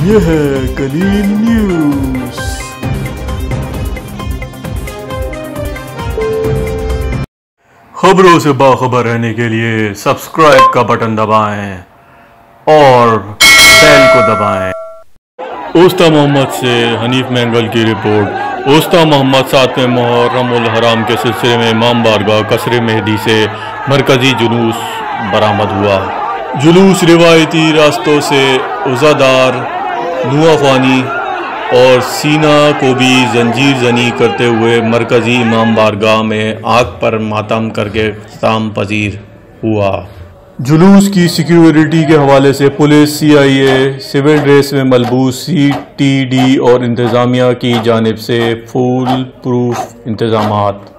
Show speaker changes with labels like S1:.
S1: यह है कलील न्यूज़। खबरों से बाखबर रहने के लिए सब्सक्राइब का बटन दबाएं और बेल को दबाएं। उस्ता मोहम्मद से हनीफ मैंगल की रिपोर्ट। उस्ता मोहम्मद 7वें मुहर्रमुल हराम के सिलसिले में इमाम बारगाह कसरे मेहदी से मरकजी जुलूस बरामद हुआ। जुलूस रिवायती रास्तों से उज़ादार, नुआखानी और सीना को भी जंजीर जनी करते हुए मरकजी इमाम बारगाह में आग पर मातम करके इख्तिताम पजीर हुआ। जुलूस की सिक्योरिटी के हवाले से पुलिस, CIA, सिविल ड्रेस में मलबूस CTD और इंतज़ामिया की जानिब से फुल प्रूफ इंतजामात।